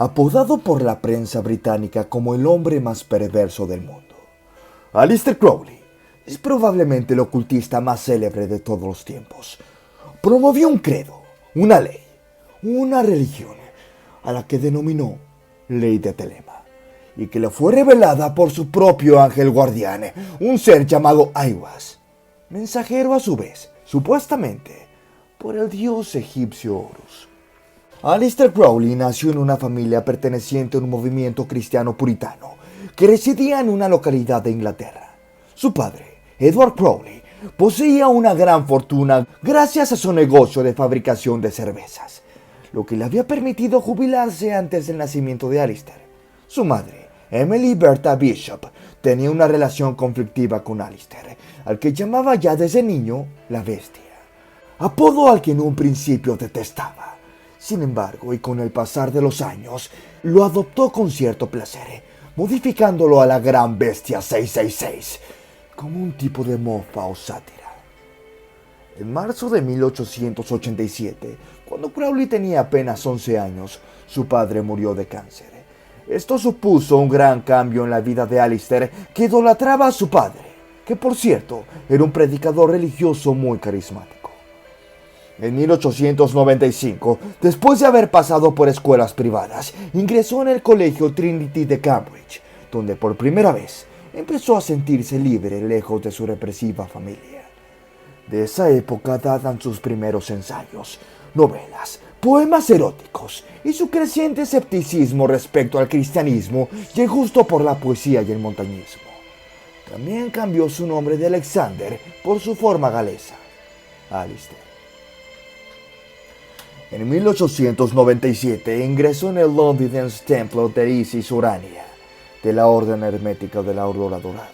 apodado por la prensa británica como el hombre más perverso del mundo. Aleister Crowley es probablemente el ocultista más célebre de todos los tiempos. Promovió un credo, una ley, una religión, a la que denominó Ley de Telema, y que le fue revelada por su propio ángel guardián, un ser llamado Aiwass, mensajero a su vez, supuestamente, por el dios egipcio Horus. Aleister Crowley nació en una familia perteneciente a un movimiento cristiano puritano que residía en una localidad de Inglaterra. Su padre, Edward Crowley, poseía una gran fortuna gracias a su negocio de fabricación de cervezas, lo que le había permitido jubilarse antes del nacimiento de Aleister. Su madre, Emily Bertha Bishop, tenía una relación conflictiva con Aleister, al que llamaba ya desde niño la Bestia, apodo al que en un principio detestaba. Sin embargo, y con el pasar de los años, lo adoptó con cierto placer, modificándolo a la Gran Bestia 666, como un tipo de mofa o sátira. En marzo de 1887, cuando Crowley tenía apenas 11 años, su padre murió de cáncer. Esto supuso un gran cambio en la vida de Aleister, que idolatraba a su padre, que por cierto era un predicador religioso muy carismático. En 1895, después de haber pasado por escuelas privadas, ingresó en el colegio Trinity de Cambridge, donde por primera vez empezó a sentirse libre lejos de su represiva familia. De esa época datan sus primeros ensayos, novelas, poemas eróticos y su creciente escepticismo respecto al cristianismo y el gusto por la poesía y el montañismo. También cambió su nombre de Alexander por su forma galesa, Aleister. En 1897 ingresó en el londinense templo de Isis Urania, de la Orden Hermética de la Aurora Dorada,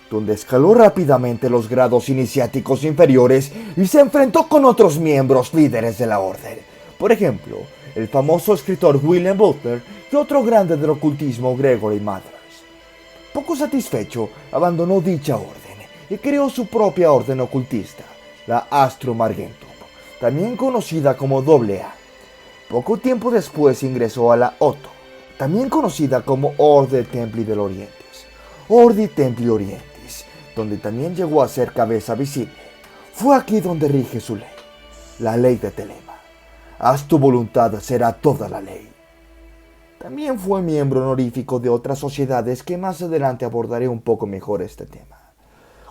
donde escaló rápidamente los grados iniciáticos inferiores y se enfrentó con otros miembros líderes de la orden. Por ejemplo, el famoso escritor William Butler y otro grande del ocultismo, Gregory Mathers. Poco satisfecho, abandonó dicha orden y creó su propia orden ocultista, la Astrum Argentum, también conocida como AA. Poco tiempo después ingresó a la Otto, también conocida como Ordi Templi del Orientis, Ordi Templi Orientis, donde también llegó a ser cabeza visible. Fue aquí donde rige su ley, la ley de Telema. Haz tu voluntad, será toda la ley. También fue miembro honorífico de otras sociedades que más adelante abordaré un poco mejor este tema.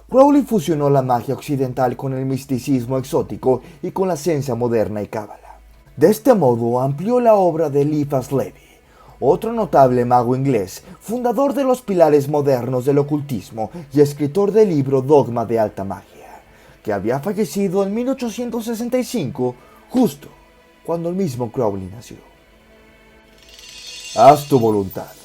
Crowley fusionó la magia occidental con el misticismo exótico y con la ciencia moderna y cábala. De este modo amplió la obra de Eliphas Levi, otro notable mago inglés, fundador de los pilares modernos del ocultismo y escritor del libro Dogma de Alta Magia, que había fallecido en 1865, justo cuando el mismo Crowley nació. Haz tu voluntad.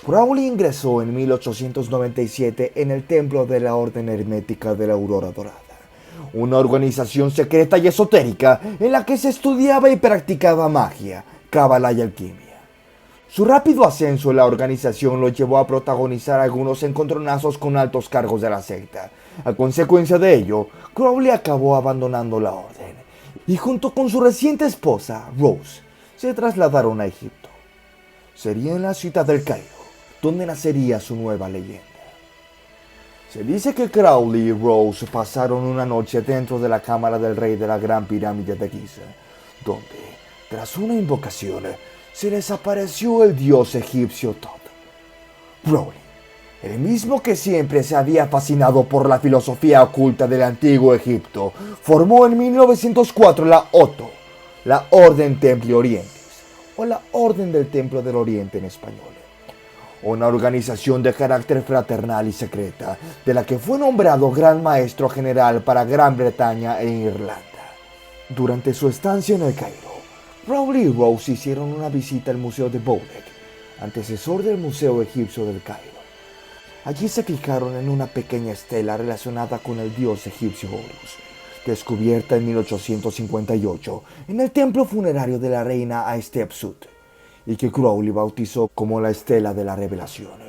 Crowley ingresó en 1897 en el templo de la Orden Hermética de la Aurora Dorada, una organización secreta y esotérica en la que se estudiaba y practicaba magia, cábala y alquimia. Su rápido ascenso en la organización lo llevó a protagonizar algunos encontronazos con altos cargos de la secta. A consecuencia de ello, Crowley acabó abandonando la orden y junto con su reciente esposa, Rose, se trasladaron a Egipto. Sería en la ciudad del Cairo donde nacería su nueva leyenda. Se dice que Crowley y Rose pasaron una noche dentro de la cámara del rey de la Gran Pirámide de Giza, donde, tras una invocación, se les apareció el dios egipcio Thoth. Crowley, el mismo que siempre se había fascinado por la filosofía oculta del antiguo Egipto, formó en 1904 la Otto, la Orden Templi Orientis, o la Orden del Templo del Oriente en español. Una organización de carácter fraternal y secreta, de la que fue nombrado Gran Maestro General para Gran Bretaña e Irlanda. Durante su estancia en el Cairo, Crowley y Rose hicieron una visita al Museo de Baalbek, antecesor del Museo Egipcio del Cairo. Allí se fijaron en una pequeña estela relacionada con el dios egipcio Horus, descubierta en 1858 en el templo funerario de la reina Hatshepsut, y que Crowley bautizó como la Estela de la Revelación.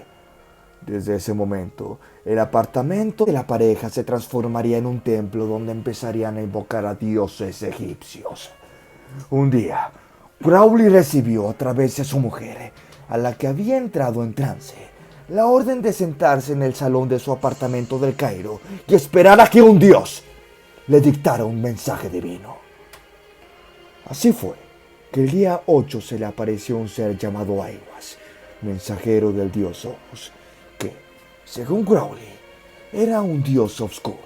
Desde ese momento, el apartamento de la pareja se transformaría en un templo donde empezarían a invocar a dioses egipcios. Un día, Crowley recibió a través de su mujer, a la que había entrado en trance, la orden de sentarse en el salón de su apartamento del Cairo y esperar a que un dios le dictara un mensaje divino. Así fue que el día 8 se le apareció un ser llamado Aiwass, mensajero del dios Horus, que, según Crowley, era un dios oscuro,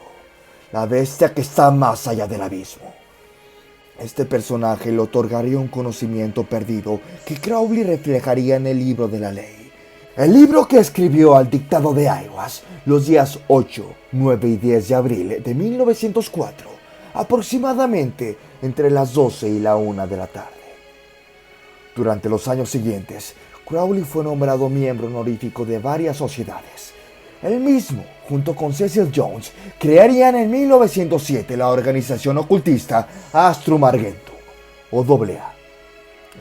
la bestia que está más allá del abismo. Este personaje le otorgaría un conocimiento perdido que Crowley reflejaría en el libro de la ley. El libro que escribió al dictado de Aiwass los días 8, 9 y 10 de abril de 1904, aproximadamente entre las 12 y la 1 de la tarde. Durante los años siguientes, Crowley fue nombrado miembro honorífico de varias sociedades. Él mismo, junto con Cecil Jones, crearían en 1907 la organización ocultista Astrum Argentum, o AA.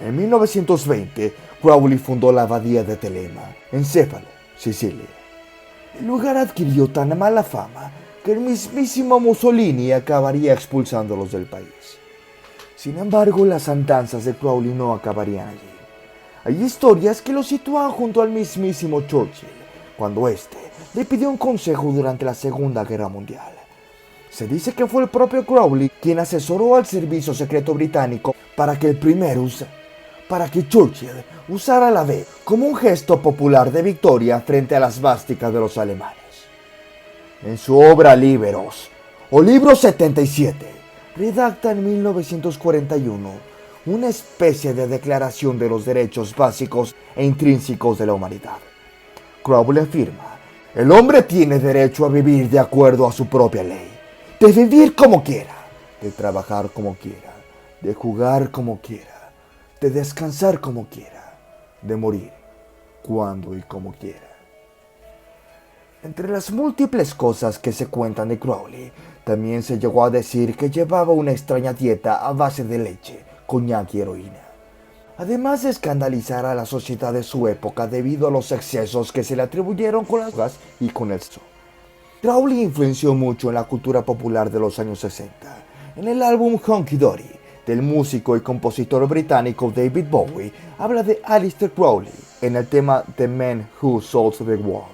En 1920, Crowley fundó la abadía de Telema, en Céfalo, Sicilia. El lugar adquirió tan mala fama que el mismísimo Mussolini acabaría expulsándolos del país. Sin embargo, las andanzas de Crowley no acabarían allí. Hay historias que lo sitúan junto al mismísimo Churchill, cuando éste le pidió un consejo durante la Segunda Guerra Mundial. Se dice que fue el propio Crowley quien asesoró al servicio secreto británico para que Churchill usara la V como un gesto popular de victoria frente a las svásticas de los alemanes. En su obra Liberos, o Libro 77, redacta en 1941 una especie de declaración de los derechos básicos e intrínsecos de la humanidad. Crowley afirma: el hombre tiene derecho a vivir de acuerdo a su propia ley, de vivir como quiera, de trabajar como quiera, de jugar como quiera, de descansar como quiera, de morir cuando y como quiera. Entre las múltiples cosas que se cuentan de Crowley, también se llegó a decir que llevaba una extraña dieta a base de leche, coñac y heroína. Además de escandalizar a la sociedad de su época debido a los excesos que se le atribuyeron con las drogas y con el sexo. Crowley influenció mucho en la cultura popular de los años 60. En el álbum Hunky Dory, del músico y compositor británico David Bowie, habla de Aleister Crowley en el tema The Man Who Sold the World,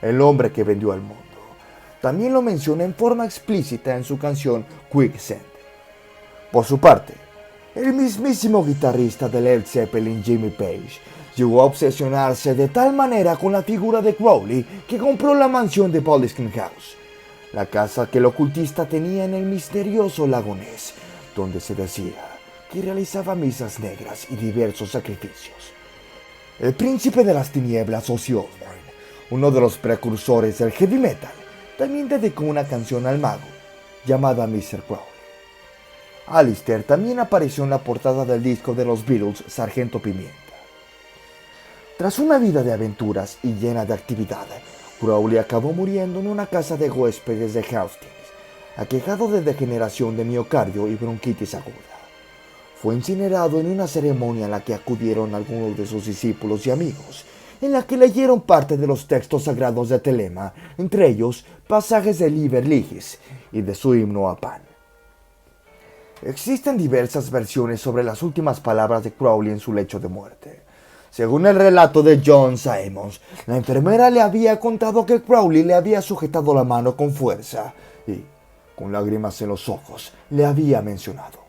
el hombre que vendió al mundo. También lo menciona en forma explícita en su canción Quicksand. Por su parte, el mismísimo guitarrista de Led Zeppelin, Jimmy Page, llegó a obsesionarse de tal manera con la figura de Crowley que compró la mansión de Poliskin House, la casa que el ocultista tenía en el misterioso lago Ness, donde se decía que realizaba misas negras y diversos sacrificios. El príncipe de las tinieblas, Ozzy Osbourne, uno de los precursores del heavy metal, también dedicó una canción al mago, llamada Mr. Crowley. Aleister también apareció en la portada del disco de los Beatles, Sargento Pimienta. Tras una vida de aventuras y llena de actividad, Crowley acabó muriendo en una casa de huéspedes de Hastings, aquejado de degeneración de miocardio y bronquitis aguda. Fue incinerado en una ceremonia en la que acudieron algunos de sus discípulos y amigos, en la que leyeron parte de los textos sagrados de Telema, entre ellos pasajes de Liber Ligis y de su himno a Pan. Existen diversas versiones sobre las últimas palabras de Crowley en su lecho de muerte. Según el relato de John Simons, la enfermera le había contado que Crowley le había sujetado la mano con fuerza y, con lágrimas en los ojos, le había mencionado: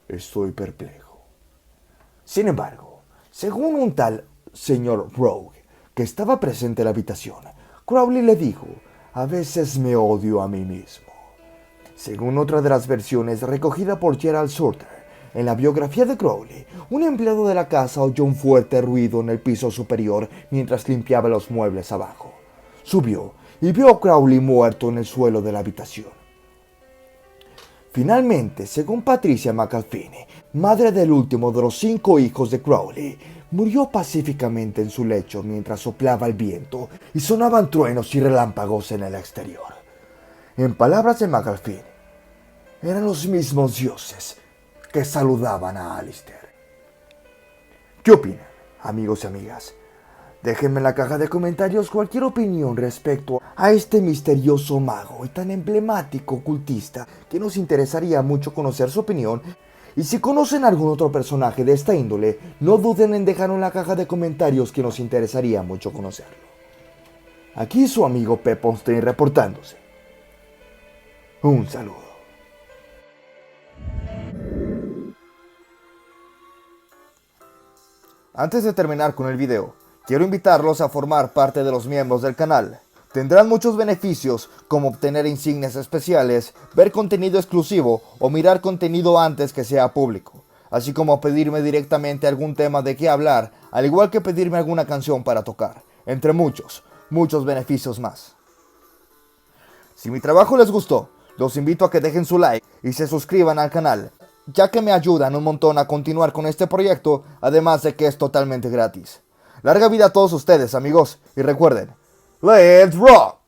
estoy perplejo. Sin embargo, según un tal señor Rogue, que estaba presente en la habitación, Crowley le dijo: a veces me odio a mí mismo. Según otra de las versiones recogida por Gerald Surter, en la biografía de Crowley, un empleado de la casa oyó un fuerte ruido en el piso superior mientras limpiaba los muebles abajo. Subió y vio a Crowley muerto en el suelo de la habitación. Finalmente, según Patricia McAlpine, madre del último de los 5 hijos de Crowley, murió pacíficamente en su lecho mientras soplaba el viento y sonaban truenos y relámpagos en el exterior. En palabras de McAlpine, eran los mismos dioses que saludaban a Aleister. ¿Qué opinan, amigos y amigas? Déjenme en la caja de comentarios cualquier opinión respecto a este misterioso mago y tan emblemático ocultista, que nos interesaría mucho conocer su opinión Y si conocen algún otro personaje de esta índole, no duden en dejarlo en la caja de comentarios, que nos interesaría mucho conocerlo. Aquí su amigo Pepponstein reportándose. Un saludo. Antes de terminar con el video, quiero invitarlos a formar parte de los miembros del canal. Tendrán muchos beneficios, como obtener insignias especiales, ver contenido exclusivo o mirar contenido antes que sea público, así como pedirme directamente algún tema de qué hablar, al igual que pedirme alguna canción para tocar, entre muchos beneficios más. Si mi trabajo les gustó, los invito a que dejen su like y se suscriban al canal, ya que me ayudan un montón a continuar con este proyecto, además de que es totalmente gratis. Larga vida a todos ustedes, amigos, y recuerden, ¡Let's rock!